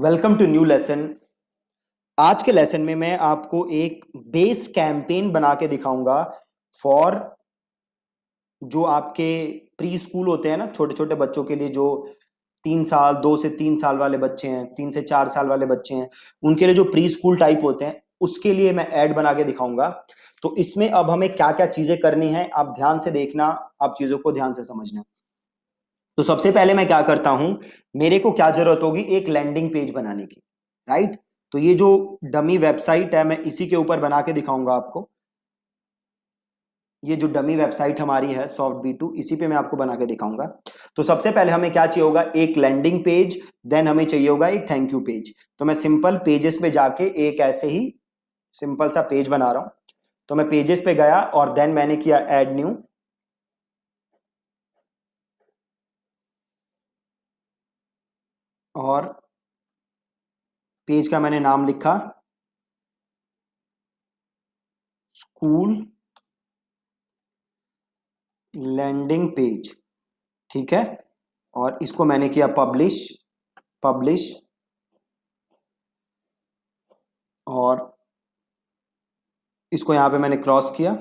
Welcome to new lesson. आज के lesson में मैं आपको एक बेस कैंपेन बना के दिखाऊंगा फॉर जो आपके प्री स्कूल होते हैं ना, छोटे छोटे बच्चों के लिए, जो 3 साल 2 से 3 साल वाले बच्चे हैं, 3 से 4 साल वाले बच्चे हैं, उनके लिए जो प्री स्कूल टाइप होते हैं, उसके लिए मैं ऐड बना के दिखाऊंगा। तो इसमें अब हमें क्या क्या चीजें करनी है, आप ध्यान से देखना, आप चीजों को ध्यान से समझना। तो सबसे पहले मैं क्या करता हूं, मेरे को क्या जरूरत होगी, एक लैंडिंग पेज बनाने की। राइट। तो ये जो डमी वेबसाइट है, मैं इसी के ऊपर बना के दिखाऊंगा आपको। ये जो डमी वेबसाइट हमारी है सॉफ्ट बी टू, इसी पे मैं आपको बना के दिखाऊंगा। तो सबसे पहले हमें क्या चाहिए होगा, एक लैंडिंग पेज। देन हमें चाहिए होगा एक थैंक यू पेज। तो मैं सिंपल पेजेस पे जाके एक ऐसे ही सिंपल सा पेज बना रहा हूं। तो मैं पेजेस पे गया और देन मैंने किया ऐड न्यू। और पेज का मैंने नाम लिखा स्कूल लैंडिंग पेज। ठीक है। और इसको मैंने किया पब्लिश। पब्लिश। और इसको यहां पे मैंने क्रॉस किया।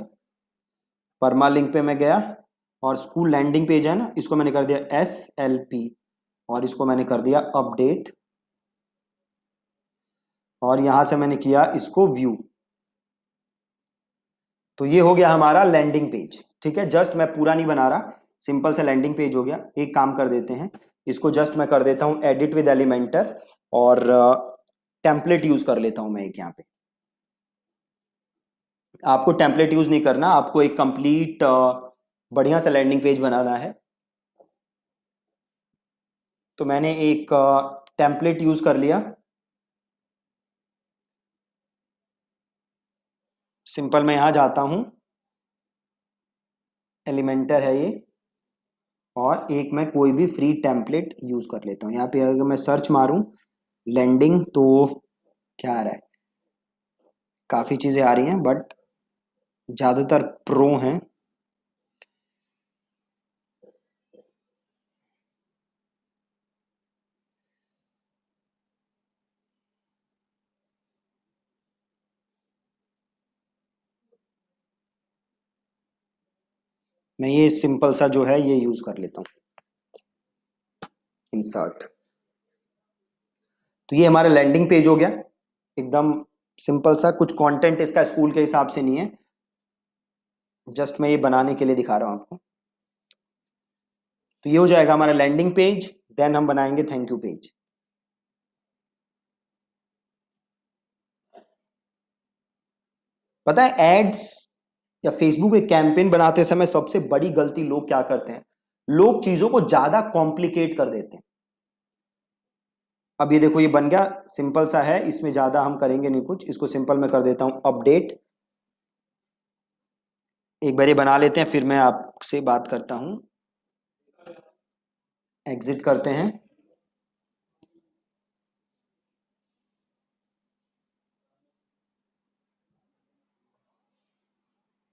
परमा लिंक पे मैं गया और स्कूल लैंडिंग पेज है ना, इसको मैंने कर दिया SLP। और इसको मैंने कर दिया अपडेट। और यहां से मैंने किया इसको व्यू। तो ये हो गया हमारा लैंडिंग पेज। ठीक है, जस्ट मैं पूरा नहीं बना रहा, सिंपल सा लैंडिंग पेज हो गया। एक काम कर देते हैं, इसको जस्ट मैं कर देता हूं एडिट विद एलिमेंटर। और टेम्पलेट यूज कर लेता हूं मैं एक यहाँ पे। आपको टेम्पलेट यूज नहीं करना, आपको एक कंप्लीट बढ़िया सा लैंडिंग पेज बनाना है। तो मैंने एक टेम्पलेट यूज कर लिया। सिंपल मैं यहां जाता हूं, एलिमेंटर है ये। और एक मैं कोई भी फ्री टेम्पलेट यूज कर लेता हूं। यहाँ पे अगर मैं सर्च मारूं लैंडिंग, तो क्या आ रहा है, काफी चीजें आ रही हैं बट ज्यादातर प्रो हैं। मैं ये सिंपल सा जो है ये यूज कर लेता हूँ, इंसर्ट। तो ये हमारा लैंडिंग पेज हो गया, एकदम सिंपल सा। कुछ कंटेंट इसका स्कूल के हिसाब से नहीं है, जस्ट मैं ये बनाने के लिए दिखा रहा हूं आपको। तो ये हो जाएगा हमारा लैंडिंग पेज। देन हम बनाएंगे थैंक यू पेज। पता है एड्स या फेसबुक एक कैंपेन बनाते समय सबसे बड़ी गलती लोग क्या करते हैं, लोग चीजों को ज्यादा कॉम्प्लिकेट कर देते हैं। अब ये देखो, ये बन गया, सिंपल सा है, इसमें ज्यादा हम करेंगे नहीं कुछ। इसको सिंपल मैं कर देता हूं अपडेट। एक बार ये बना लेते हैं, फिर मैं आपसे बात करता हूं। एग्जिट करते हैं।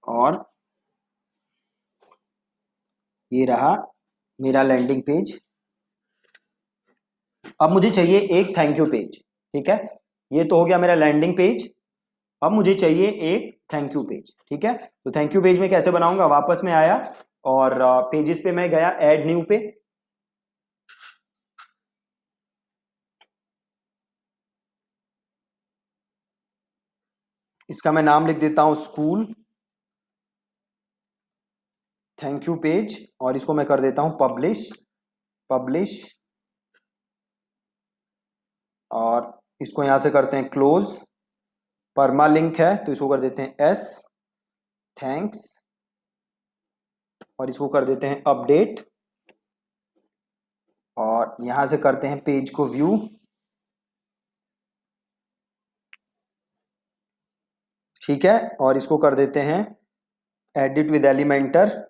और ये रहा मेरा लैंडिंग पेज। अब मुझे चाहिए एक थैंक यू पेज। ठीक है, ये तो हो गया मेरा लैंडिंग पेज। अब मुझे चाहिए एक थैंक यू पेज। ठीक है, तो थैंक यू पेज में कैसे बनाऊंगा, वापस में आया और पेजेस पे मैं गया, ऐड न्यू पे। इसका मैं नाम लिख देता हूं स्कूल थैंक यू पेज। और इसको मैं कर देता हूं पब्लिश। पब्लिश। और इसको यहां से करते हैं क्लोज। परमा लिंक है तो इसको कर देते हैं एस थैंक्स। और इसको कर देते हैं अपडेट। और यहां से करते हैं पेज को व्यू। ठीक है, और इसको कर देते हैं एडिट विद एलिमेंटर।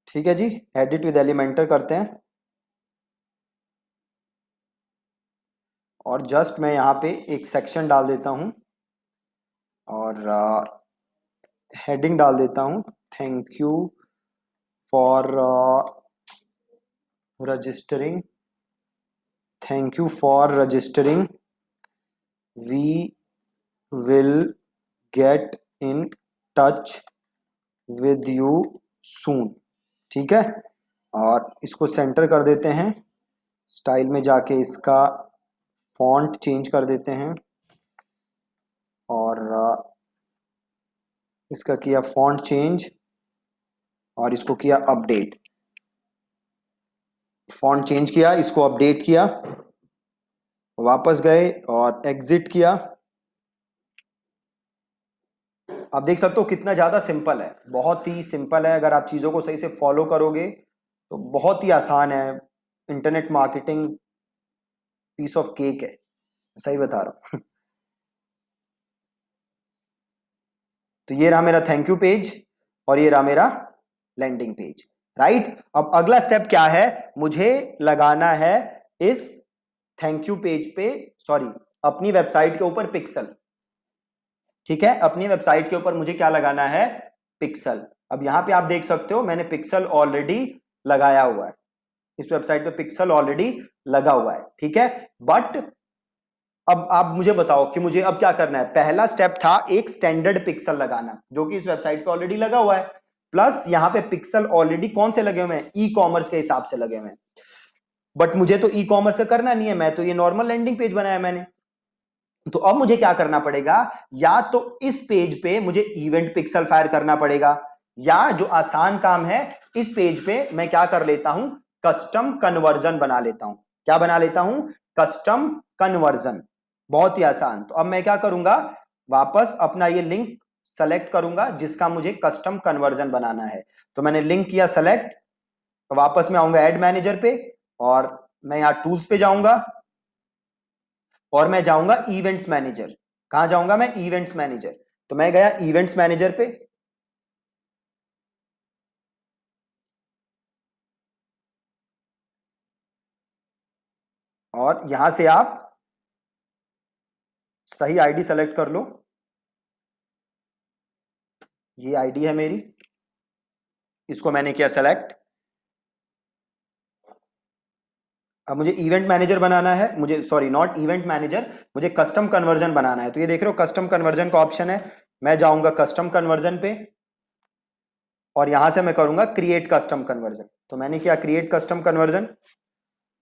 ठीक है जी, एडिट विद एलिमेंटर करते हैं। और जस्ट मैं यहाँ पे एक सेक्शन डाल देता हूँ, और हेडिंग डाल देता हूं, thank you for registering, thank you for registering, we will get in touch with you soon. ठीक है, और इसको सेंटर कर देते हैं, स्टाइल में जाके इसका फॉन्ट चेंज कर देते हैं, और इसका किया फॉन्ट चेंज, और इसको किया अपडेट, फॉन्ट चेंज किया, इसको अपडेट किया, वापस गए और एग्जिट किया। आप देख सकते हो कितना ज्यादा सिंपल है, बहुत ही सिंपल है। अगर आप चीजों को सही से फॉलो करोगे तो बहुत ही आसान है। Internet marketing piece of cake है, सही बता रहा हूं। तो ये रहा मेरा थैंक यू पेज, और ये रहा मेरा लैंडिंग पेज। राइट, अब अगला स्टेप क्या है, मुझे लगाना है इस थैंक यू पेज पे, सॉरी, अपनी वेबसाइट के ऊपर पिक्सल। ठीक है, अपनी वेबसाइट के ऊपर मुझे क्या लगाना है, पिक्सल। अब यहां पे आप देख सकते हो मैंने पिक्सल ऑलरेडी लगाया हुआ है, इस वेबसाइट पे पिक्सल ऑलरेडी लगा हुआ है। ठीक है, बट अब आप मुझे बताओ कि मुझे अब क्या करना है। पहला स्टेप था एक स्टैंडर्ड पिक्सल लगाना, जो कि इस वेबसाइट पे ऑलरेडी लगा हुआ है, प्लस यहां पे पिक्सल ऑलरेडी कौन से लगे हुए हैं, ई कॉमर्स के हिसाब से लगे हुए हैं। बट मुझे तो ई कॉमर्स का करना नहीं है, मैं तो ये नॉर्मल लैंडिंग पेज बनाया मैंने। तो अब मुझे क्या करना पड़ेगा, या तो इस पेज पे मुझे इवेंट पिक्सल फायर करना पड़ेगा, या जो आसान काम है, इस पेज पे मैं क्या कर लेता हूं, कस्टम कन्वर्जन बना लेता हूं। क्या बना लेता हूं, कस्टम कन्वर्जन। बहुत ही आसान। तो अब मैं क्या करूंगा, वापस अपना ये लिंक सेलेक्ट करूंगा जिसका मुझे कस्टम कन्वर्जन बनाना है। तो मैंने लिंक किया सेलेक्ट, वापस में आऊंगा एड मैनेजर पे, और मैं यहां टूल्स पे जाऊंगा, और मैं जाऊंगा इवेंट्स मैनेजर। कहां जाऊंगा मैं, इवेंट्स मैनेजर। तो मैं गया इवेंट्स मैनेजर पे, और यहां से आप सही आईडी सेलेक्ट कर लो। ये आईडी है मेरी, इसको मैंने किया सेलेक्ट। अब मुझे इवेंट मैनेजर बनाना है, मुझे सॉरी नॉट इवेंट मैनेजर, मुझे कस्टम कन्वर्जन बनाना है। तो ये देख रहे हो कस्टम कन्वर्जन का ऑप्शन है, मैं जाऊंगा कस्टम कन्वर्जन पे, और यहां से मैं करूंगा क्रिएट कस्टम कन्वर्जन। तो मैंने किया क्रिएट कस्टम कन्वर्जन,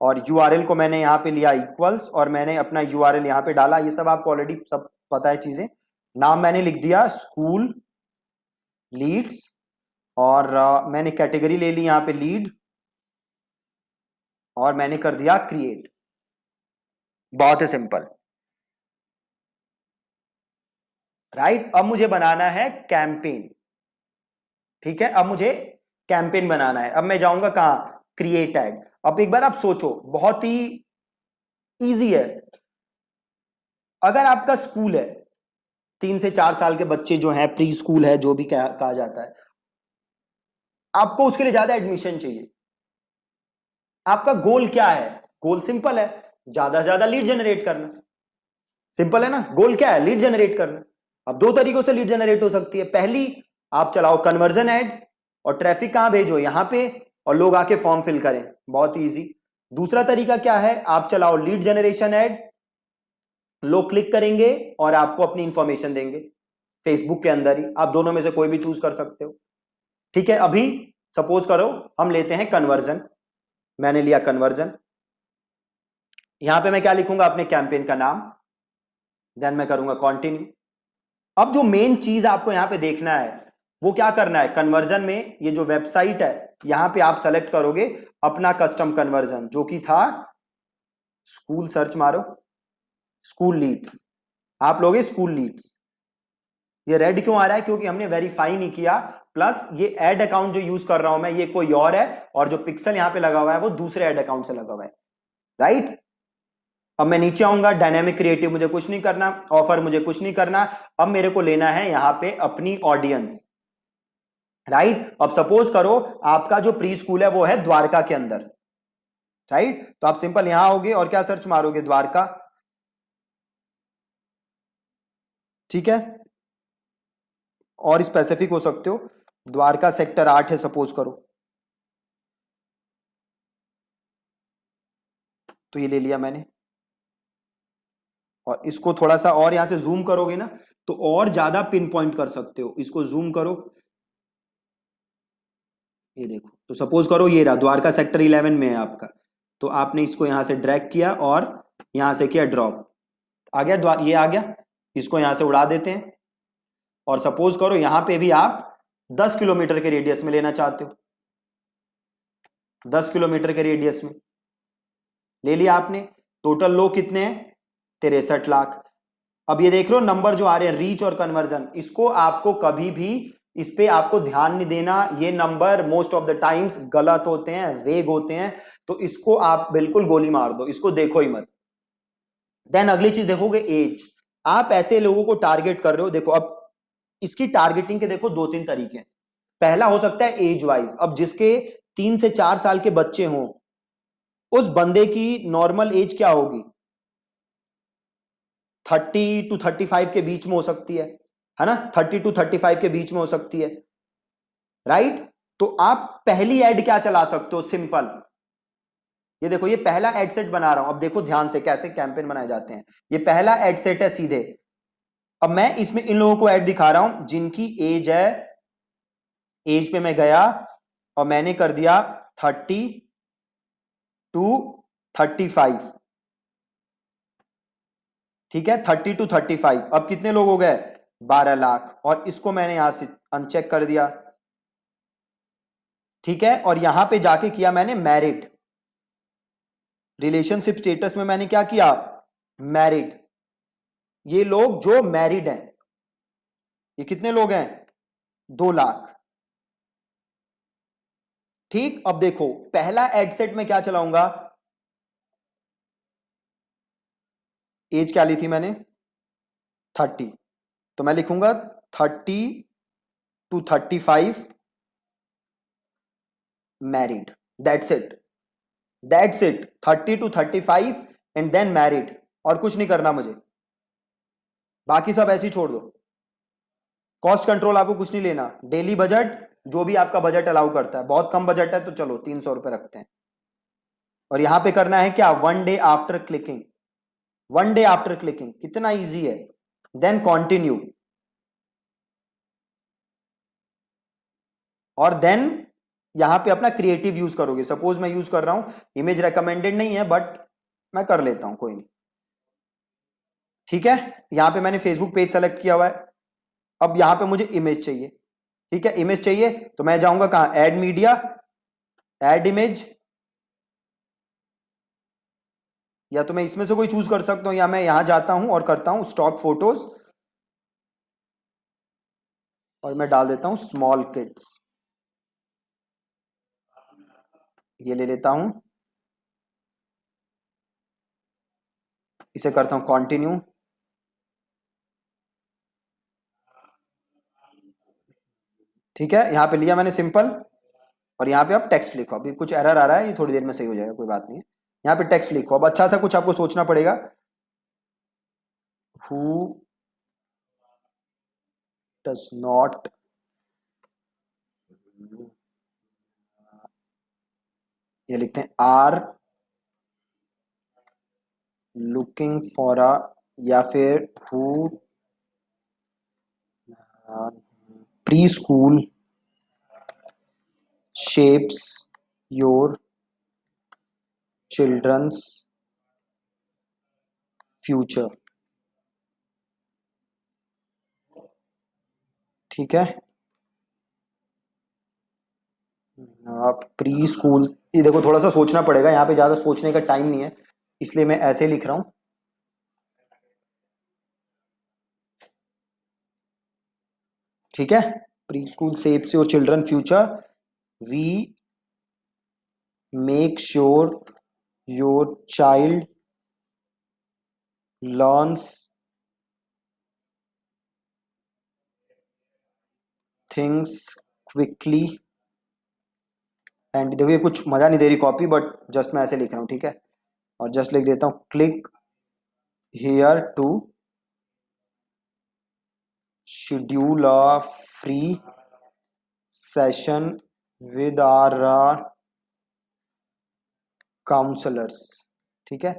और यूआरएल को मैंने यहां पे लिया इक्वल्स, और मैंने अपना यूआरएल यहां पे डाला। ये सब आपको ऑलरेडी सब पता है चीजें। नाम मैंने लिख दिया स्कूल लीड्स, और मैंने कैटेगरी ले ली यहां पे लीड, और मैंने कर दिया क्रिएट। बहुत ही सिंपल। राइट, अब मुझे बनाना है कैंपेन। ठीक है, अब मुझे कैंपेन बनाना है। अब मैं जाऊंगा कहां, क्रिएट एड। अब एक बार आप सोचो, बहुत ही इजी है। अगर आपका स्कूल है, 3 से 4 साल के बच्चे जो हैं, प्री स्कूल है, जो भी कहा जाता है, आपको उसके लिए ज्यादा एडमिशन चाहिए। आपका गोल क्या है, गोल सिंपल है, ज्यादा से ज्यादा लीड जनरेट करना। सिंपल है ना, गोल क्या है, लीड जनरेट करना। अब दो तरीकों से लीड जनरेट हो सकती है। पहली, आप चलाओ कन्वर्जन एड, और ट्रैफिक कहां भेजो, यहां पे, और लोग आके फॉर्म फिल करें। बहुत इजी। दूसरा तरीका क्या है, आप चलाओ लीड जनरेशन एड, लोग क्लिक करेंगे और आपको अपनी इंफॉर्मेशन देंगे फेसबुक के अंदर ही। आप दोनों में से कोई भी चूज कर सकते हो। ठीक है, अभी सपोज करो हम लेते हैं कन्वर्जन। मैंने लिया कन्वर्जन, यहां पे मैं क्या लिखूंगा, अपने कैंपेन का नाम, देन मैं करूंगा कंटिन्यू। अब जो मेन चीज आपको यहां पे देखना है, वो क्या करना है, कन्वर्जन में ये जो वेबसाइट है, यहां पे आप सेलेक्ट करोगे अपना कस्टम कन्वर्जन, जो कि था स्कूल, सर्च मारो स्कूल लीड्स, आप लोगे स्कूल लीड्स। ये रेड क्यों आ रहा है, क्योंकि हमने वेरीफाई नहीं किया। प्लस ये एड अकाउंट जो यूज कर रहा हूं मैं, ये कोई और है, और जो पिक्सल यहां पे लगा हुआ है वो दूसरे एड अकाउंट से लगा हुआ है। राइट, अब मैं नीचे आऊंगा, डायनेमिक क्रिएटिव मुझे कुछ नहीं करना, ऑफर मुझे कुछ नहीं करना। अब मेरे को लेना है यहां पे अपनी ऑडियंस। राइट, अब सपोज करो आपका जो प्री स्कूल है वो है द्वारका के अंदर। राइट, तो आप सिंपल यहां आओगे और क्या सर्च मारोगे, द्वारका। ठीक है, और स्पेसिफिक हो सकते हो। द्वारका सेक्टर 8 है सपोज करो, तो ये ले लिया मैंने। और इसको थोड़ा सा और यहां से जूम करोगे ना तो और ज्यादा पिन पॉइंट कर सकते हो। इसको जूम करो, ये देखो, तो सपोज करो ये रहा द्वारका सेक्टर 11 में है आपका, तो आपने इसको यहां से ड्रैग किया और यहां से किया ड्रॉप, आ गया द्वार, ये आ गया। इसको यहां से उड़ा देते हैं और सपोज करो यहां पे भी आप 10 किलोमीटर के रेडियस में लेना चाहते हो, 10 किलोमीटर के रेडियस में ले लिया आपने। टोटल लोग कितने हैं? 63 लाख। अब ये देख रहे हो नंबर जो आ रहे हैं, रीच और कन्वर्जन, इसको आपको कभी भी, इस पे आपको ध्यान नहीं देना। ये number most of the times गलत होते हैं, वेग होते हैं, तो इसको आप बिल्कुल गोली मार दो, इसको देखो ही मत। देन अगली चीज देखोगे एज। आप ऐसे लोगों को टारगेट कर रहे हो, देखो अब इसकी टारगेटिंग के देखो दो तीन तरीके हैं। पहला हो सकता है एज वाइज, अब जिसके 3 से 4 साल के बच्चे हों, उस बंदे की नॉर्मल एज क्या होगी? 30 to 35 के बीच में हो सकती है ना? 30 to 35 के बीच में हो सकती है, राइट? तो आप पहली एड क्या चला सकते हो? सिंपल, ये देखो, ये पहला एड सेट बना रहा हूं। अब देखो ध्यान से कैसे कैंपेन बनाए जाते हैं। ये पहला एड सेट है सीधे। अब मैं इसमें इन लोगों को ऐड दिखा रहा हूं जिनकी एज है, एज पे मैं गया और मैंने कर दिया 30 to 35। ठीक है, 30 to 35। अब कितने लोग हो गए? 12 लाख। और इसको मैंने यहां से अनचेक कर दिया, ठीक है। और यहां पे जाके किया मैंने मैरिड, रिलेशनशिप स्टेटस में मैंने क्या किया? मैरिड। ये लोग जो मैरिड हैं, ये कितने लोग हैं? 2 लाख। ठीक, अब देखो पहला एड सेट में क्या चलाऊंगा? एज क्या ली थी मैंने? 30। तो मैं लिखूंगा 30 to 35 married. That's it, that's it. 30 to 35 and then married. और कुछ नहीं करना मुझे, बाकी सब ऐसे ही छोड़ दो। कॉस्ट कंट्रोल आपको कुछ नहीं लेना। डेली बजट, जो भी आपका बजट अलाउ करता है। बहुत कम बजट है तो चलो 300 रुपए रखते हैं। और यहां पे करना है क्या? 1 day after clicking. 1 day after clicking, कितना इजी है। देन कॉन्टिन्यू, और देन यहां पे अपना क्रिएटिव यूज करोगे। सपोज मैं यूज कर रहा हूं, इमेज रेकमेंडेड नहीं है बट मैं कर लेता हूं, कोई नहीं। ठीक है, यहां पे मैंने फेसबुक पेज सेलेक्ट किया हुआ है। अब यहां पे मुझे इमेज चाहिए, ठीक है, इमेज चाहिए तो मैं जाऊंगा कहां? ऐड मीडिया, ऐड इमेज, या तो मैं इसमें से कोई चूज कर सकता हूं, या मैं यहां जाता हूं और करता हूं स्टॉक फोटोज, और मैं डाल देता हूं स्मॉल किड्स। ये ले लेता हूं, इसे करता हूं कंटिन्यू। ठीक है, यहां पे लिया मैंने सिंपल, और यहाँ पे आप टेक्स्ट लिखो। अभी कुछ एरर आ रहा है, ये थोड़ी देर में सही हो जाएगा, कोई बात नहीं है। यहाँ पे टेक्स्ट लिखो। अब अच्छा सा कुछ आपको सोचना पड़ेगा। हु डज नॉट, ये लिखते हैं आर लुकिंग फॉर अ, या फिर who preschool shapes your children's future. ठीक है, प्री स्कूल, ये देखो थोड़ा सा सोचना पड़ेगा, यहाँ पे ज्यादा सोचने का टाइम नहीं है, इसलिए मैं ऐसे लिख रहा हूं। ठीक है, preschool shapes your children future, we make sure your child learns things quickly। एंड देखो ये कुछ मजा नहीं दे रही कॉपी, बट जस्ट मैं ऐसे लिख रहा हूँ, ठीक है। और जस्ट लिख देता हूँ click here to schedule a free session with our counselors। ठीक है,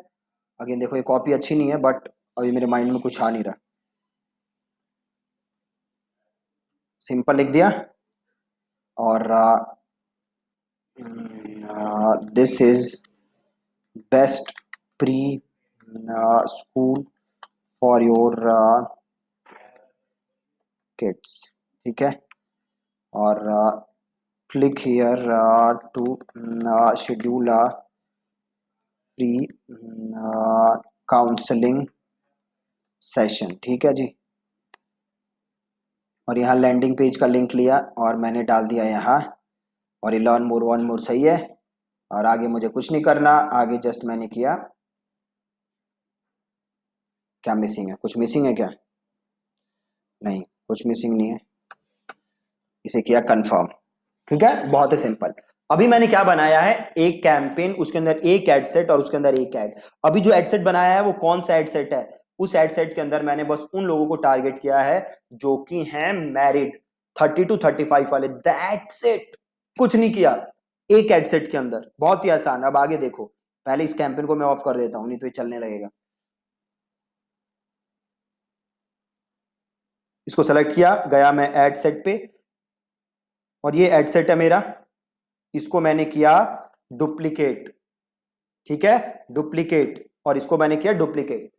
अगेन देखो ये कॉपी अच्छी नहीं है बट अभी मेरे माइंड में कुछ आ नहीं रहा, सिंपल लिख दिया। और this is best preschool for your kids. ठीक है, और click here to schedule a free counselling session. ठीक है जी, और यहाँ लैंडिंग पेज का लिंक लिया और मैंने डाल दिया यहाँ, और ये लर्न मोर वन मोर सही है। और आगे मुझे कुछ नहीं करना, आगे जस्ट मैंने किया, क्या मिसिंग है, कुछ मिसिंग है क्या? नहीं, कुछ मिसिंग नहीं है, इसे किया कंफर्म। ठीक है, बहुत ही सिंपल। अभी मैंने क्या बनाया है, एक कैंपेन, उसके अंदर एक एड सेट और उसके अंदर एक एड। अभी जो एड सेट बनाया है वो कौन सा एड सेट है, उस एड सेट के अंदर मैंने बस उन लोगों को टारगेट किया है जो कि हैं मैरिड, 30 to 35 वाले, दैट्स इट, कुछ नहीं किया एक एड सेट के अंदर। बहुत ही आसान। अब आगे देखो, पहले इस कैंपेन को मैं ऑफ कर देता हूं, नहीं तो ये चलने लगेगा। इसको सेलेक्ट किया, गया मैं एड सेट पे, और ये एड सेट है मेरा, इसको मैंने किया डुप्लीकेट। ठीक है, डुप्लीकेट, और इसको मैंने किया डुप्लीकेट।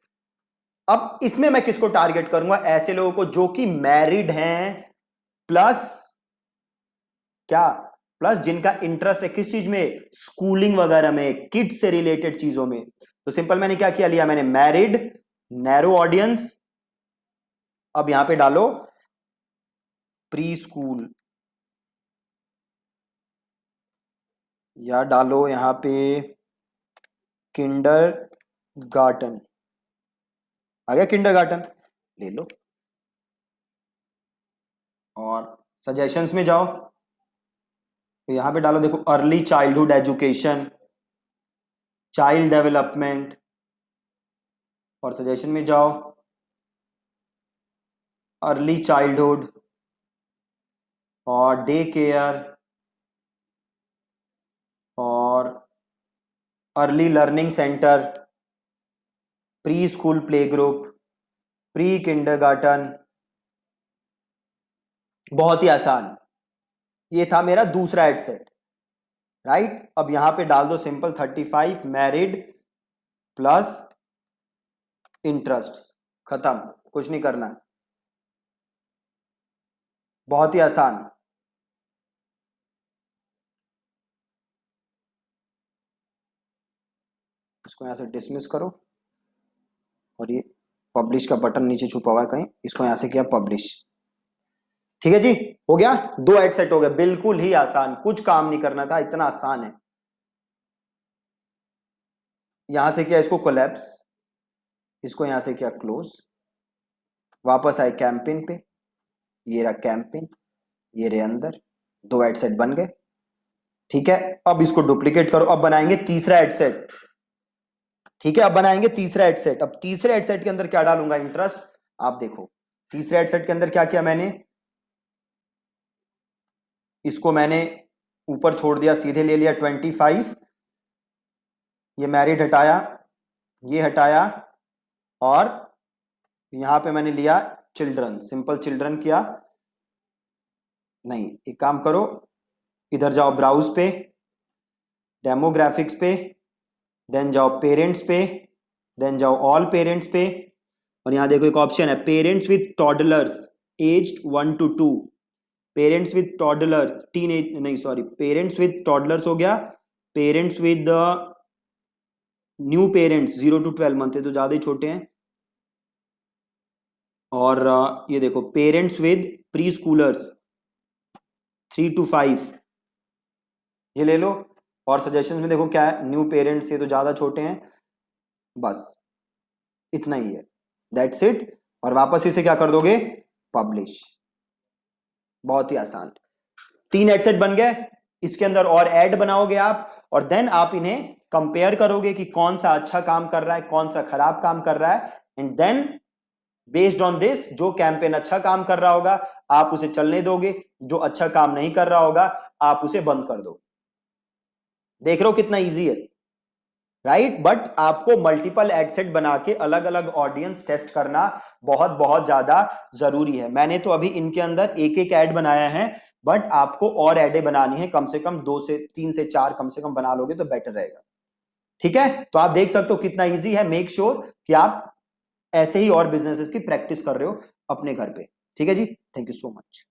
अब इसमें मैं किसको टारगेट करूंगा, ऐसे लोगों को जो कि मैरिड हैं, प्लस क्या, प्लस जिनका इंटरेस्ट है किस चीज में, स्कूलिंग वगैरह में, किड्स से रिलेटेड चीजों में। तो सिंपल मैंने क्या किया, लिया मैंने मैरिड, नैरो ऑडियंस। अब यहां पे डालो प्री स्कूल, या डालो यहां पे किंडर गार्टन। आ गया किंडर गार्टन, ले लो। और सजेशंस में जाओ, तो यहां पे डालो, देखो early childhood education, child development. और सजेशन में जाओ, अर्ली चाइल्डहुड और डे केयर और early learning centre, pre school play group, pre kindergarten. बहुत ही आसान, ये था मेरा दूसरा एड सेट। राइट, अब यहां पे डाल दो सिंपल 35 मैरिड प्लस इंटरेस्ट, खत्म, कुछ नहीं करना, बहुत ही आसान। इसको यहां से डिसमिस करो, और ये पब्लिश का बटन नीचे छुपा हुआ है कहीं, इसको यहां से किया पब्लिश। ठीक है जी, हो गया, दो एड सेट हो गए, बिल्कुल ही आसान, कुछ काम नहीं करना था, इतना आसान है। यहां से किया इसको कोलैप्स, इसको यहां से किया क्लोज, वापस आए कैंपेन पे, ये रहा कैंपेन, ये रहे अंदर, दो एड सेट बन गए। ठीक है, अब इसको डुप्लीकेट करो, अब बनाएंगे तीसरा एड सेट। ठीक है, अब बनाएंगे तीसरा एड सेट। अब तीसरे एड सेट के अंदर क्या डालूंगा, इंटरेस्ट। आप देखो, तीसरे एड सेट के अंदर क्या किया मैंने, इसको मैंने ऊपर छोड़ दिया, सीधे ले लिया 25, ये मैरिड हटाया, ये हटाया, और यहां पे मैंने लिया चिल्ड्रन, सिंपल चिल्ड्रन किया। नहीं, एक काम करो, इधर जाओ ब्राउज पे, डेमोग्राफिक्स पे, देन जाओ पेरेंट्स पे, देन जाओ ऑल पेरेंट्स पे, और यहां देखो एक ऑप्शन है parents with toddlers aged 1 to 2। Parents with toddlers, teen age नहीं, सॉरी, पेरेंट्स विद टॉडलर्स हो गया, parents with new parents 0 to 12 month है तो ज्यादा ही छोटे हैं, और ये देखो parents with pre schoolers 3 to 5, ये ले लो। और सजेशन में देखो क्या है, न्यू पेरेंट्स से तो ज्यादा छोटे हैं, बस इतना ही है, दैट्स इट। और वापस इसे क्या कर दोगे, पब्लिश, बहुत ही आसान। तीन एड सेट बन गए, इसके अंदर और ऐड बनाओगे आप, और देन आप इन्हें कंपेयर करोगे कि कौन सा अच्छा काम कर रहा है, कौन सा खराब काम कर रहा है, and then based on this जो कैंपेन अच्छा काम कर रहा होगा आप उसे चलने दोगे, जो अच्छा काम नहीं कर रहा होगा आप उसे बंद कर दो। देख रहे हो कितना इजी है, राइट? बट आपको मल्टीपल एड सेट बना के अलग अलग ऑडियंस टेस्ट करना बहुत बहुत ज्यादा जरूरी है। मैंने तो अभी इनके अंदर एक एक ऐड बनाया है, बट आपको और ऐडे बनानी है, कम से कम 2 से 3 से 4 कम से कम बना लोगे तो बेटर रहेगा। ठीक है, तो आप देख सकते हो कितना इजी है। मेक श्योर कि आप ऐसे ही और बिजनेसेस की प्रैक्टिस कर रहे हो अपने घर पे। ठीक है जी, थैंक यू सो मच।